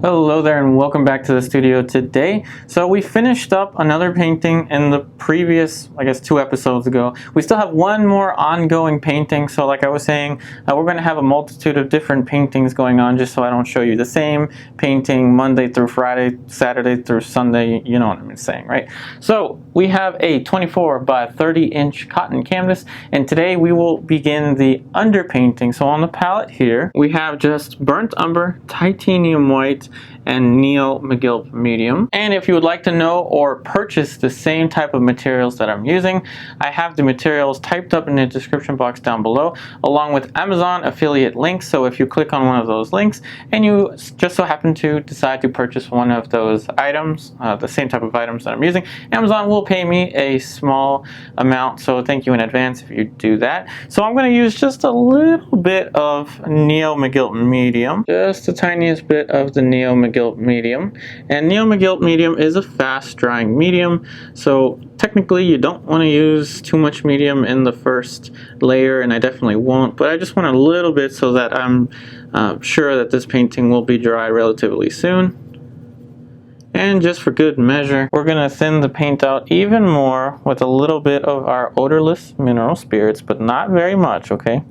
Hello there and welcome back to the studio today. So we finished up another painting in the previous, I guess, 2 episodes ago. We still have one more ongoing painting. So like I was saying, we're going to have a multitude of different paintings going on just so I don't show you the same painting Monday through Friday, Saturday through Sunday, you know what I'm saying, right? So we have a 24 by 30 inch cotton canvas, and today we will begin the underpainting. So on the palette here, we have just burnt umber, titanium white, and Neo McGill medium. And if you would like to know or purchase the same type of materials that I'm using, I have the materials typed up in the description box down below, along with Amazon affiliate links. So if you click on one of those links and you just so happen to decide to purchase one of those items, the same type of items that I'm using, Amazon will pay me a small amount. So thank you in advance if you do that. So I'm going to use just a little bit of Neo McGill medium, just the tiniest bit of the Neo McGill medium. And Neo McGill medium is a fast drying medium, so technically you don't want to use too much medium in the first layer, and I definitely won't, but I just want a little bit so that I'm sure that this painting will be dry relatively soon. And just for good measure, we're going to thin the paint out even more with a little bit of our odorless mineral spirits, but not very much, okay?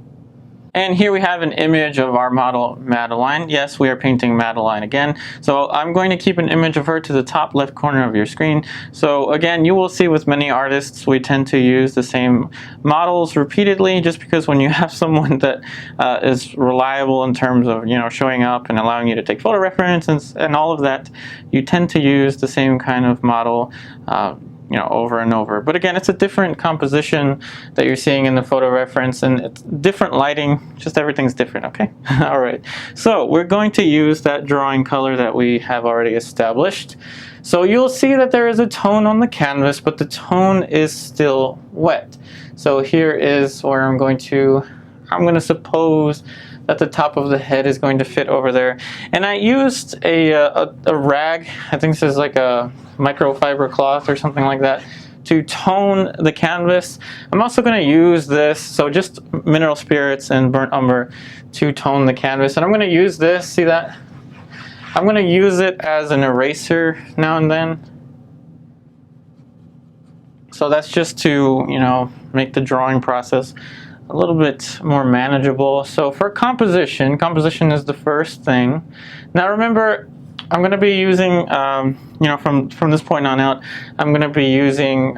And here we have an image of our model Madeline. Yes, we are painting Madeline again. So I'm going to keep an image of her to the top left corner of your screen. So again, you will see with many artists, we tend to use the same models repeatedly, just because when you have someone that is reliable in terms of, you know, showing up and allowing you to take photo reference and all of that, you tend to use the same kind of model you know, over and over. But again, it's a different composition that you're seeing in the photo reference, and it's different lighting, just everything's different, okay? All right, so we're going to use that drawing color that we have already established. So you'll see that there is a tone on the canvas, but the tone is still wet. So here is where I'm going to suppose that the top of the head is going to fit over there. And I used a rag, I think this is like a microfiber cloth or something like that, to tone the canvas. I'm also going to use this, so just mineral spirits and burnt umber to tone the canvas. And I'm going to use this, see that? I'm going to use it as an eraser now and then. So that's just to, you know, make the drawing process a little bit more manageable. So for composition is the first thing. Now remember, I'm going to be using, you know, from this point on out, I'm going to be using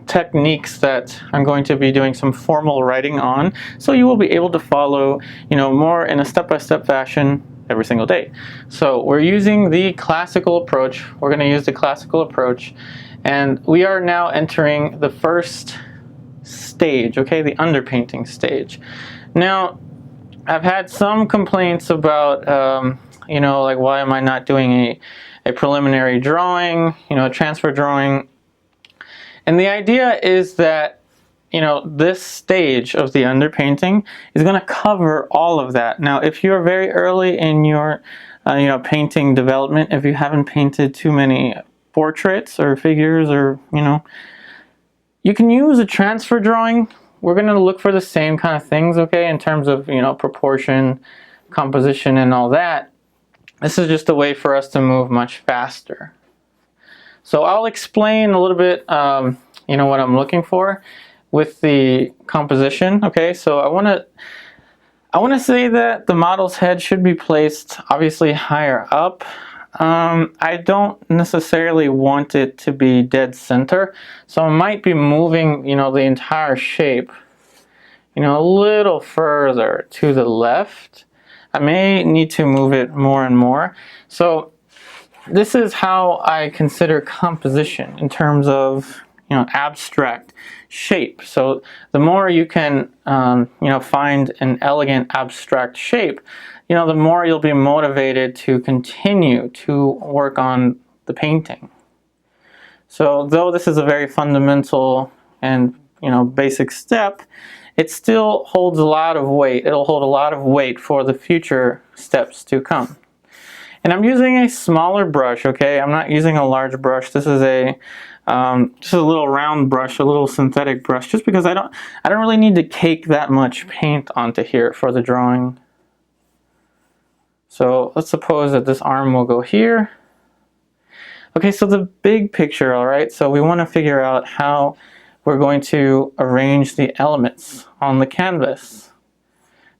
techniques that I'm going to be doing some formal writing on, so you will be able to follow, you know, more in a step-by-step fashion every single day. So we're using the classical approach. We're going to use the classical approach, and we are now entering the first stage, okay, the underpainting stage. Now, I've had some complaints about, you know, like, why am I not doing a preliminary drawing, you know, a transfer drawing? And the idea is that, you know, this stage of the underpainting is going to cover all of that. Now, if you're very early in your, you know, painting development, if you haven't painted too many portraits or figures, or, you know, you can use a transfer drawing. We're going to look for the same kind of things, okay, in terms of, you know, proportion, composition, and all that. This is just a way for us to move much faster. So I'll explain a little bit, you know, what I'm looking for with the composition, okay? So I want to say that the model's head should be placed obviously higher up. I don't necessarily want it to be dead center, so I might be moving, you know, the entire shape, you know, a little further to the left. I may need to move it more and more. So this is how I consider composition in terms of, you know, abstract shape. So the more you can, you know, find an elegant abstract shape, you know, the more you'll be motivated to continue to work on the painting. So though this is a very fundamental and, you know, basic step, it still holds a lot of weight. It'll hold a lot of weight for the future steps to come. And I'm using a smaller brush, okay? I'm not using a large brush. This is just a little round brush, a little synthetic brush, just because I don't really need to cake that much paint onto here for the drawing. So let's suppose that this arm will go here. Okay, so the big picture, all right? So we want to figure out how we're going to arrange the elements on the canvas.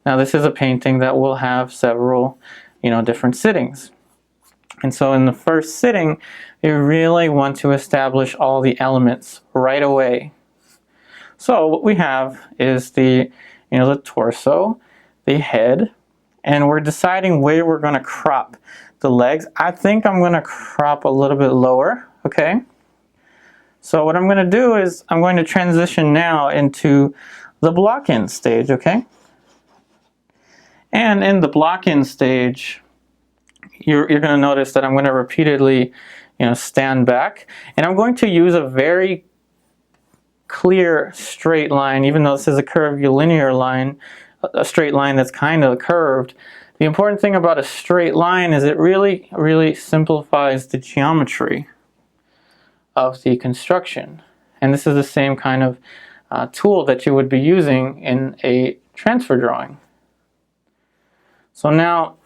Now this is a painting that will have several, different sittings. And so in the first sitting, you really want to establish all the elements right away. So what we have is the torso, the head, and we're deciding where we're going to crop the legs. I think I'm going to crop a little bit lower, okay? So what I'm going to do is I'm going to transition now into the block-in stage, okay? And in the block-in stage, you're going to notice that I'm going to repeatedly, stand back, and I'm going to use a very clear straight line, even though this is a curvilinear line, a straight line that's kind of curved. The important thing about a straight line is it really, really simplifies the geometry of the construction. And this is the same kind of tool that you would be using in a transfer drawing. So now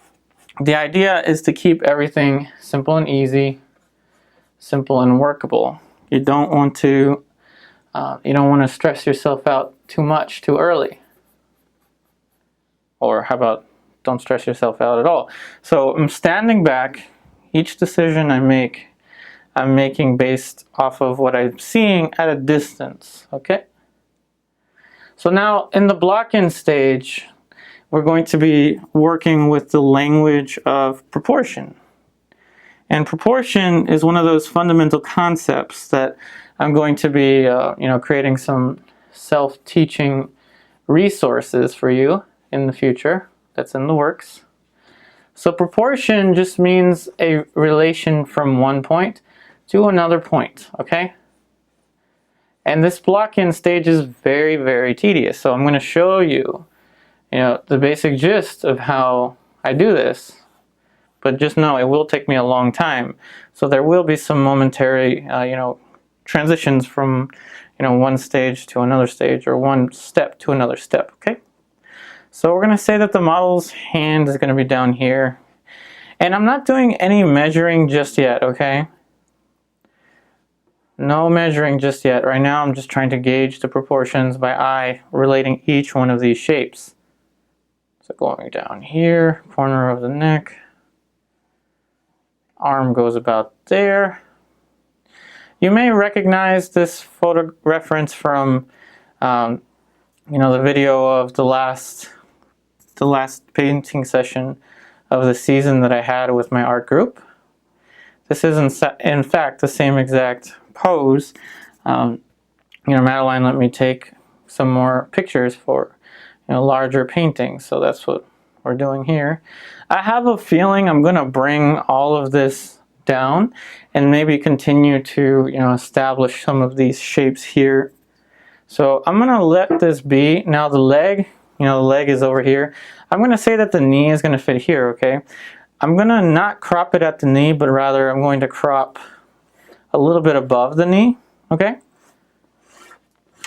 the idea is to keep everything simple and easy, simple and workable. You don't want to stress yourself out too much too early. Or how about don't stress yourself out at all. So I'm standing back. Each decision I make, I'm making based off of what I'm seeing at a distance, okay? So now in the block-in stage, we're going to be working with the language of proportion. And proportion is one of those fundamental concepts that I'm going to be creating some self-teaching resources for you in the future. That's in the works. So proportion just means a relation from one point to another point, okay? And this block-in stage is very, very tedious. So I'm going to show you, the basic gist of how I do this. But just know it will take me a long time. So there will be some momentary, transitions from, one stage to another stage, or one step to another step, okay? So we're going to say that the model's hand is going to be down here. And I'm not doing any measuring just yet, okay? No measuring just yet. Right now I'm just trying to gauge the proportions by eye, relating each one of these shapes. So going down here, corner of the neck. Arm goes about there. You may recognize this photo reference from, the video of the last painting session of the season that I had with my art group. This is in fact the same exact pose. Madeline let me take some more pictures for larger paintings, so that's what we're doing here. I have a feeling I'm going to bring all of this down and maybe continue to establish some of these shapes here. So I'm going to let this be. Now the leg, the leg is over here. I'm going to say that the knee is going to fit here, okay? I'm going to not crop it at the knee, but rather I'm going to crop a little bit above the knee, okay?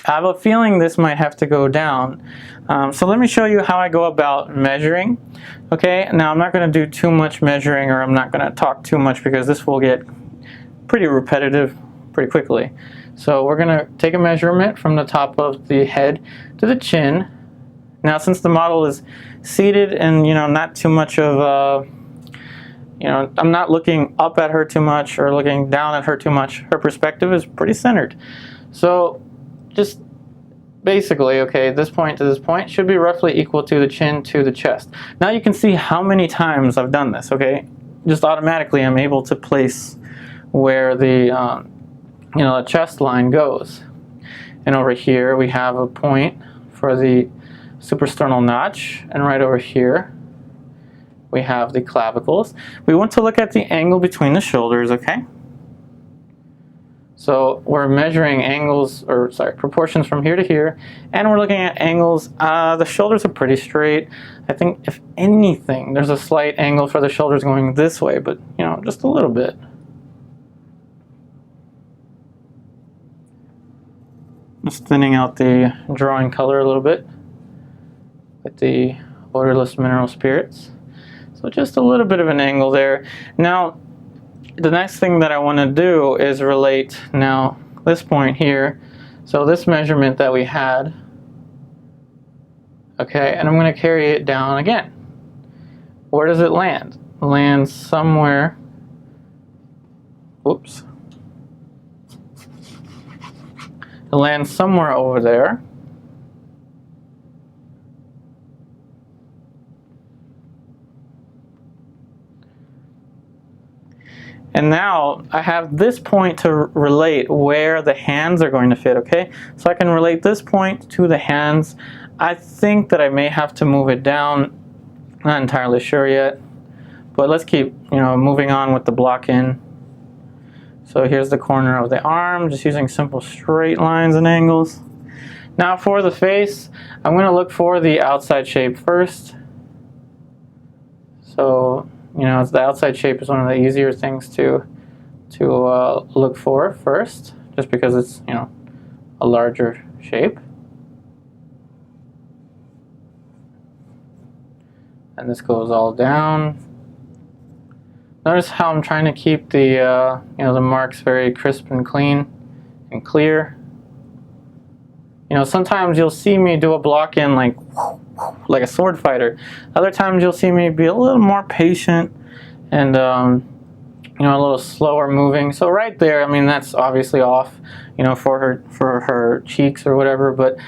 I have a feeling this might have to go down. So let me show you how I go about measuring. Okay, now I'm not going to do too much measuring, or I'm not going to talk too much, because this will get pretty repetitive pretty quickly. So we're going to take a measurement from the top of the head to the chin. Now since the model is seated and not too much of I'm not looking up at her too much or looking down at her too much. Her perspective is pretty centered. So just basically, okay, this point to this point should be roughly equal to the chin to the chest. Now you can see how many times I've done this, okay? Just automatically I'm able to place where the the chest line goes. And over here we have a point for the suprasternal notch, and right over here we have the clavicles. We want to look at the angle between the shoulders, okay? So we're measuring proportions from here to here, and we're looking at angles. The shoulders are pretty straight. I think if anything, there's a slight angle for the shoulders going this way, but just a little bit. Just thinning out the drawing color a little bit with the odorless mineral spirits. So So just a little bit of an angle there. Now, the next thing that I want to do is relate now this point here. So this measurement that we had, okay, and I'm going to carry it down again. Where does it land? It lands somewhere, whoops. It lands somewhere over there. And now I have this point to relate where the hands are going to fit, okay? So I can relate this point to the hands. I think that I may have to move it down. Not entirely sure yet. But let's keep, moving on with the block in. So here's the corner of the arm, just using simple straight lines and angles. Now for the face, I'm going to look for the outside shape first. So, the outside shape is one of the easier things to look for first, just because it's, a larger shape. And this goes all down. Notice how I'm trying to keep the the marks very crisp and clean and clear. Sometimes you'll see me do a block in like a sword fighter. Other times you'll see me be a little more patient and a little slower moving. So right there, I mean, that's obviously off, for her cheeks or whatever, but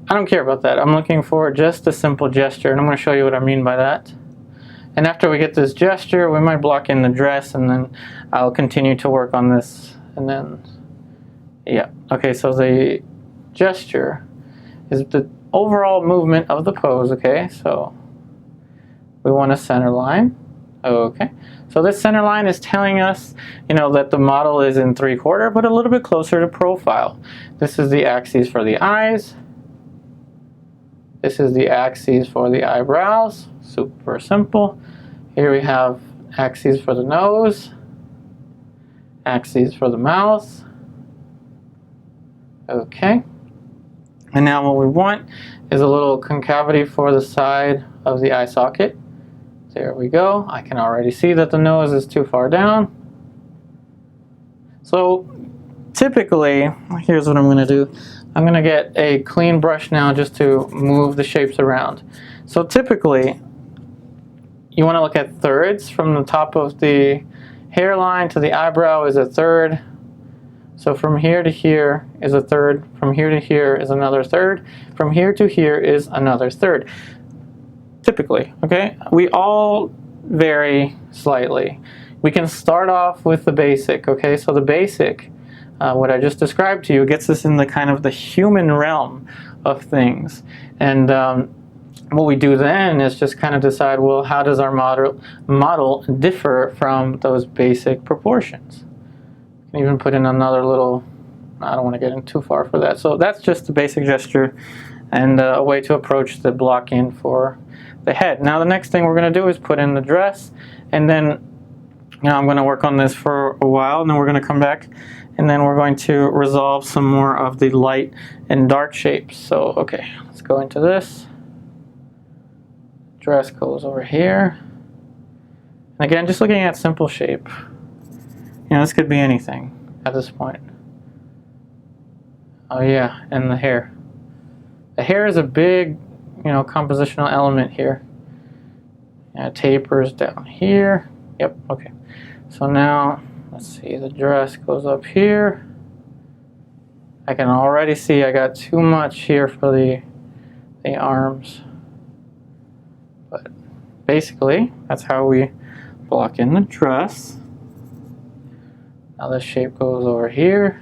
I don't care about that. I'm looking for just a simple gesture, and I'm going to show you what I mean by that. And after we get this gesture, we might block in the dress, and then I'll continue to work on this, and then, yeah. Okay, so the gesture is the overall movement of the pose, okay? So we want a center line, okay? So this center line is telling us, that the model is in 3/4, but a little bit closer to profile. This is the axis for the eyes. This is the axis for the eyebrows, super simple. Here we have axes for the nose, axes for the mouth, okay. And now what we want is a little concavity for the side of the eye socket. There we go. I can already see that the nose is too far down. So typically, here's what I'm going to do. I'm going to get a clean brush now just to move the shapes around. So typically, you want to look at thirds. From the top of the hairline to the eyebrow is a third. So from here to here is a third. From here to here is another third. From here to here is another third. Typically, okay? We all vary slightly. We can start off with the basic, okay? So the basic, what I just described to you, gets us in the kind of the human realm of things. And what we do then is just kind of decide, well, how does our model differ from those basic proportions? You can even put in another little, I don't want to get in too far for that. So that's just the basic gesture and a way to approach the block in for the head. Now the next thing we're going to do is put in the dress, and then I'm going to work on this for a while, and then we're going to come back, and then we're going to resolve some more of the light and dark shapes. So okay, let's go into this. Dress goes over here. And again, just looking at simple shape. This could be anything at this point. Oh yeah, and the hair. The hair is a big, compositional element here. It tapers down here. Yep, okay. So now, let's see, the dress goes up here. I can already see I got too much here for the arms. But basically, that's how we block in the dress. Now this shape goes over here.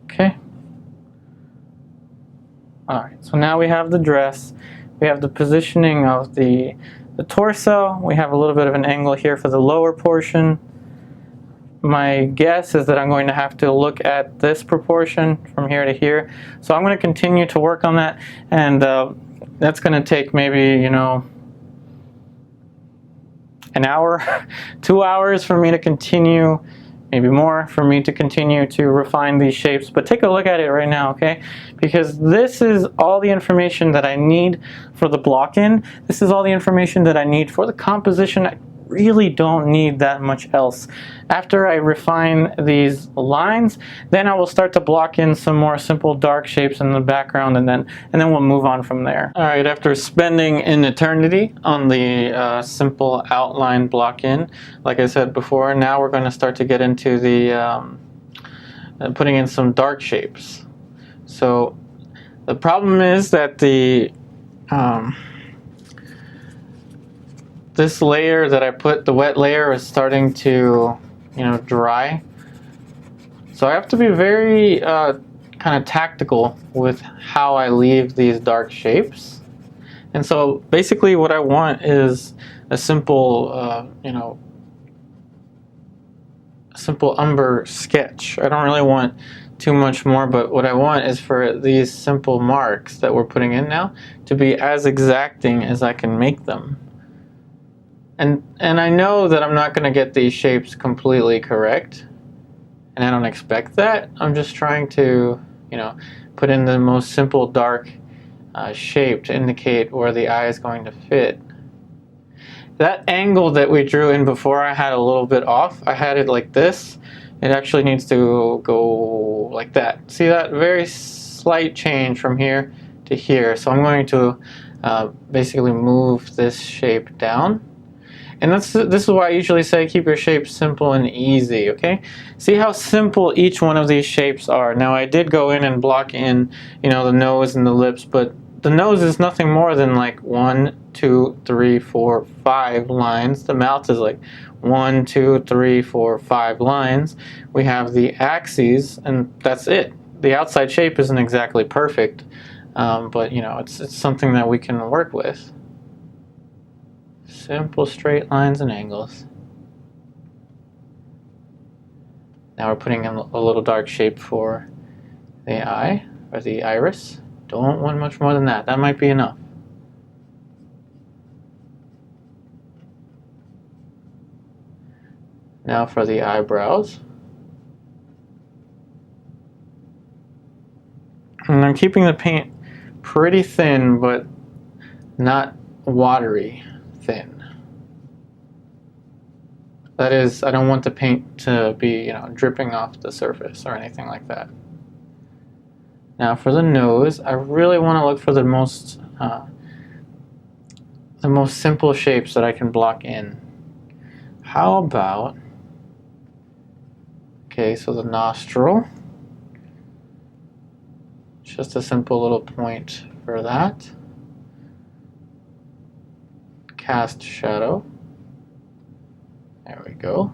Okay. Alright, so now we have the dress. We have the positioning of the torso. We have a little bit of an angle here for the lower portion. My guess is that I'm going to have to look at this proportion from here to here. So I'm going to continue to work on that, and that's going to take maybe, an hour, 2 hours for me to continue, maybe more for me to continue to refine these shapes, but take a look at it right now, okay? Because this is all the information that I need for the block-in. This is all the information that I need for the composition. I really don't need that much else. After I refine these lines, then I will start to block in some more simple dark shapes in the background, and then we'll move on from there. All right, after spending an eternity on the simple outline block-in, like I said before, now we're going to start to get into the putting in some dark shapes. So the problem is that this layer that I put, the wet layer, is starting to, dry. So I have to be very kind of tactical with how I leave these dark shapes. And so basically what I want is a simple, a simple umber sketch. I don't really want too much more, but what I want is for these simple marks that we're putting in now to be as exacting as I can make them. And I know that I'm not going to get these shapes completely correct, and I don't expect that. I'm just trying to, put in the most simple dark shape to indicate where the eye is going to fit. That angle that we drew in before, I had a little bit off. I had it like this. It actually needs to go like that. See that? Very slight change from here to here. So I'm going to basically move this shape down. And this is why I usually say keep your shapes simple and easy, okay? See how simple each one of these shapes are. Now I did go in and block in, the nose and the lips, but the nose is nothing more than like 1, 2, 3, 4, 5 lines. The mouth is like 1, 2, 3, 4, 5 lines. We have the axes, and that's it. The outside shape isn't exactly perfect, but it's something that we can work with. Simple straight lines and angles. Now we're putting in a little dark shape for the eye, or the iris. Don't want much more than that. That might be enough. Now for the eyebrows. And I'm keeping the paint pretty thin, but not watery thin. That is, I don't want the paint to be, dripping off the surface or anything like that. Now for the nose, I really want to look for the most simple shapes that I can block in. How about, okay, so the nostril, just a simple little point for that. Cast shadow. There we go.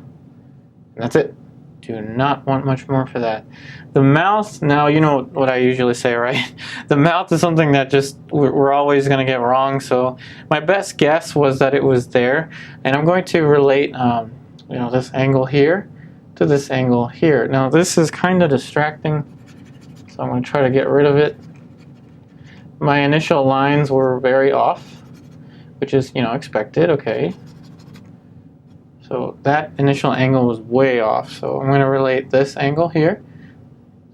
And that's it. Do not want much more for that. The mouth, now you know what I usually say, right? The mouth is something that just we're always going to get wrong. So my best guess was that it was there. And I'm going to relate this angle here to this angle here. Now this is kind of distracting, so I'm going to try to get rid of it. My initial lines were very off, which is, expected, okay. So that initial angle was way off. So I'm going to relate this angle here,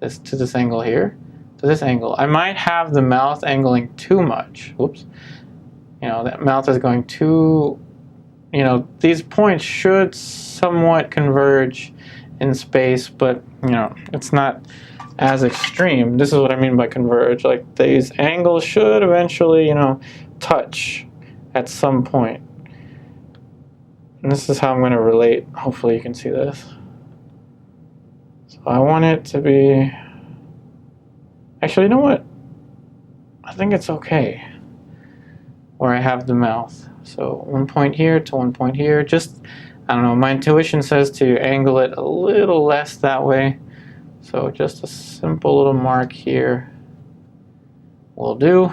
this to this angle here, to this angle. I might have the mouth angling too much. Oops. That mouth is going too, these points should somewhat converge in space, but, it's not as extreme. This is what I mean by converge. Like these angles should eventually, touch at some point. And this is how I'm going to relate. Hopefully you can see this. So I want it to be... Actually, you know what? I think it's okay where I have the mouth. So 1 point here to 1 point here. Just, I don't know, my intuition says to angle it a little less that way. So just a simple little mark here will do.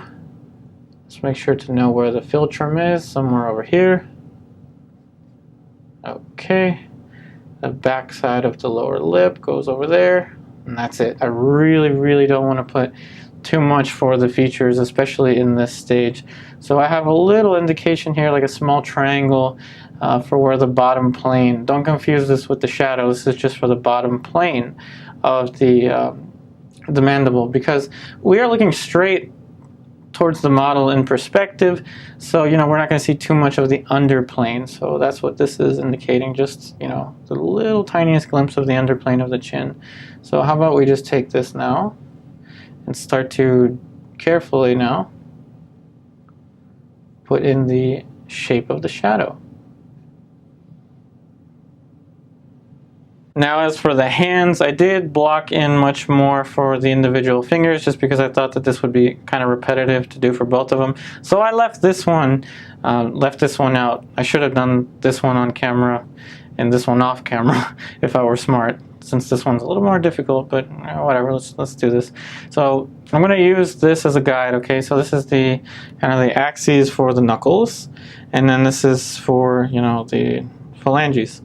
Let's make sure to know where the philtrum is, somewhere over here. Okay, the back side of the lower lip goes over there, and that's it. I really don't want to put too much for the features, especially in this stage. So I have a little indication here, like a small triangle for where the bottom plane. Don't confuse this with the shadow. This is just for the bottom plane of the mandible, because we are looking straight towards the model in perspective, so we're not going to see too much of the underplane. So that's what this is indicating, just the little tiniest glimpse of the underplane of the chin. So how about we just take this now and start to carefully now put in the shape of the shadow. Now as for the hands, I did block in much more for the individual fingers just because I thought that this would be kind of repetitive to do for both of them. So I left this one out. I should have done this one on camera and this one off camera if I were smart, since this one's a little more difficult, but whatever, let's do this. So I'm going to use this as a guide, okay? So this is the kind of the axes for the knuckles, and then this is for, the phalanges,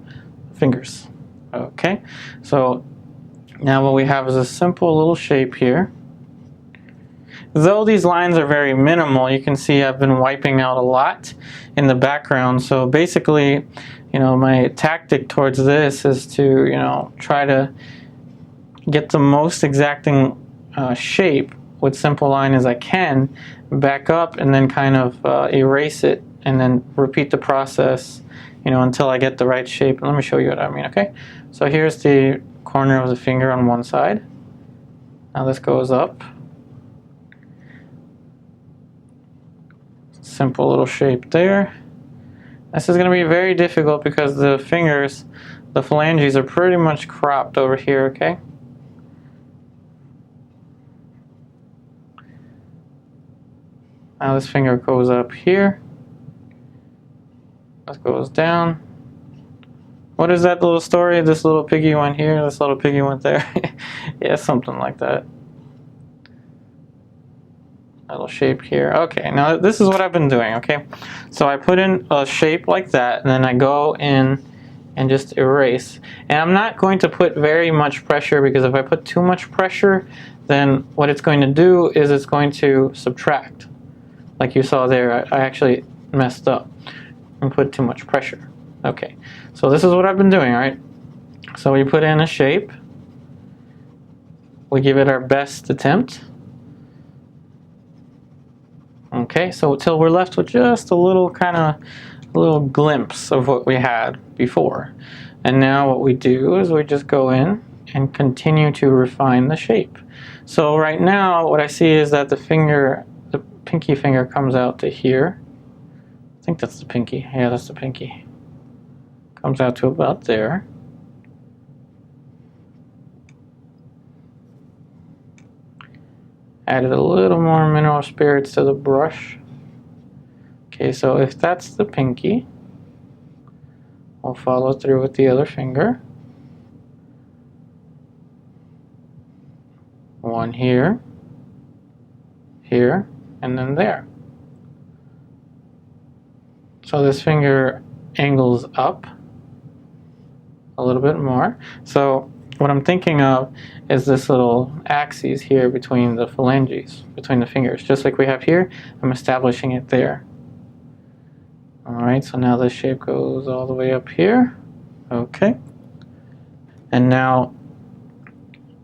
fingers. Okay, so now what we have is a simple little shape here. Though these lines are very minimal, you can see I've been wiping out a lot in the background. So basically, my tactic towards this is to, try to get the most exacting shape with simple line as I can, back up and then kind of erase it and then repeat the process, until I get the right shape. Let me show you what I mean, okay? So here's the corner of the finger on one side. Now this goes up. Simple little shape there. This is going to be very difficult because the fingers, the phalanges, are pretty much cropped over here, okay? Now this finger goes up here. This goes down. What is that little story? This little piggy went here, this little piggy went there. Yeah, something like that. Little shape here. Okay, now this is what I've been doing, okay? So I put in a shape like that, and then I go in and just erase. And I'm not going to put very much pressure, because if I put too much pressure, then what it's going to do is it's going to subtract. Like you saw there, I actually messed up and put too much pressure. Okay, so this is what I've been doing, all right? So we put in a shape. We give it our best attempt. Okay, so till we're left with just a little glimpse of what we had before. And now what we do is we just go in and continue to refine the shape. So right now what I see is that the pinky finger comes out to here. I think that's the pinky. Yeah, that's the pinky. Comes out to about there. Added a little more mineral spirits to the brush. Okay, so if that's the pinky, we'll follow through with the other finger. One here, here, and then there. So this finger angles up a little bit more. So what I'm thinking of is this little axis here between the phalanges, between the fingers. Just like we have here, I'm establishing it there. Alright, so now this shape goes all the way up here. Okay. And now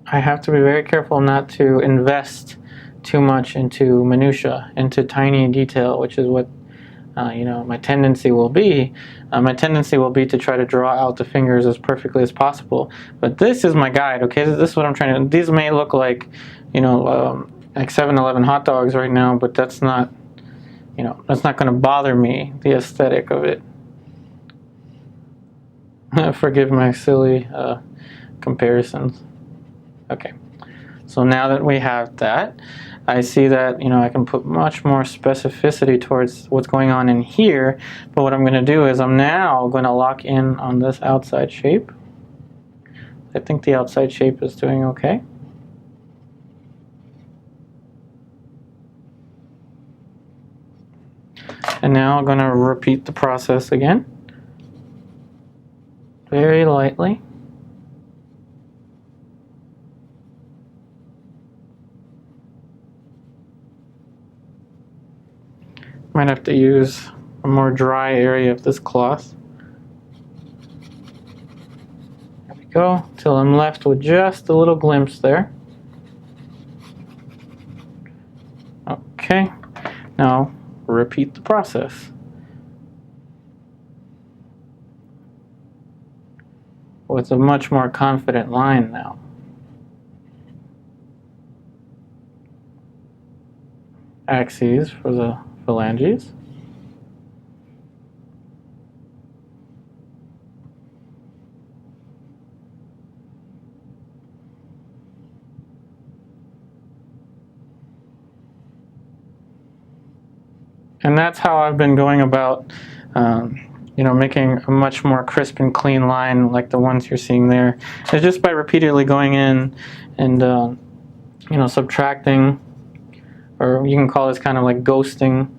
I have to be very careful not to invest too much into minutia, into tiny detail, which is what my tendency will be. My tendency will be to try to draw out the fingers as perfectly as possible. But this is my guide, okay? This is what I'm trying to. These may look like, like 7-Eleven hot dogs right now, but that's not, that's not going to bother me. The aesthetic of it. Forgive my silly comparisons. Okay. So now that we have that, I see that, I can put much more specificity towards what's going on in here. But what I'm going to do is I'm now going to lock in on this outside shape. I think the outside shape is doing okay. And now I'm going to repeat the process again. Very lightly. Might have to use a more dry area of this cloth. go, till I'm left with just a little glimpse there. Okay, now repeat the process. With a much more confident line now. Axes for the phalanges. And that's how I've been going about making a much more crisp and clean line like the ones you're seeing there. It's just by repeatedly going in and subtracting, or you can call this kind of like ghosting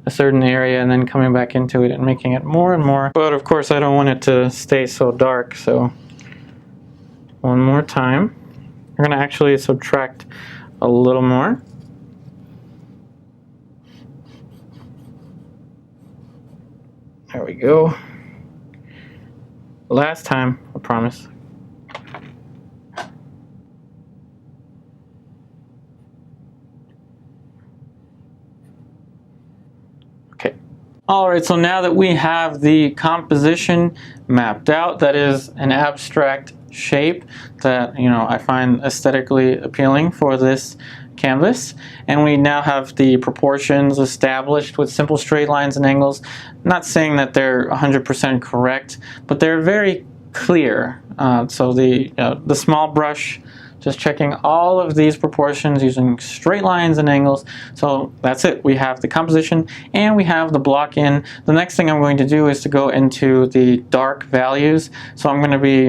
a certain area and then coming back into it and making it more and more. But of course I don't want it to stay so dark, so one more time. We're going to actually subtract a little more. There we go. Last time, I promise. Okay. Alright, so now that we have the composition mapped out, that is an abstract shape that I find aesthetically appealing for this canvas, and we now have the proportions established with simple straight lines and angles. Not saying that they're 100% correct, but they're very clear. So the small brush, just checking all of these proportions using straight lines and angles. So that's it. We have the composition and we have the block in. The next thing I'm going to do is to go into the dark values. So I'm going to be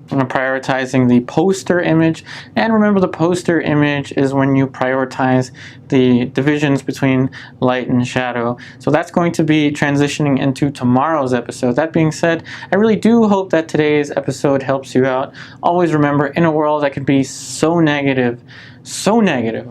prioritizing the poster image. And remember, the poster image is when you prioritize the divisions between light and shadow. So that's going to be transitioning into tomorrow's episode. That being said, I really do hope that today's episode helps you out. Always remember, in a world that can be so negative,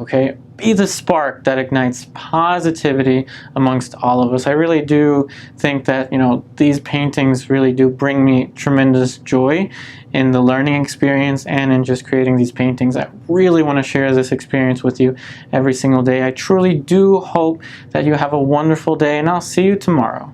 okay? Be the spark that ignites positivity amongst all of us. I really do think that, these paintings really do bring me tremendous joy in the learning experience and in just creating these paintings. I really want to share this experience with you every single day. I truly do hope that you have a wonderful day, and I'll see you tomorrow.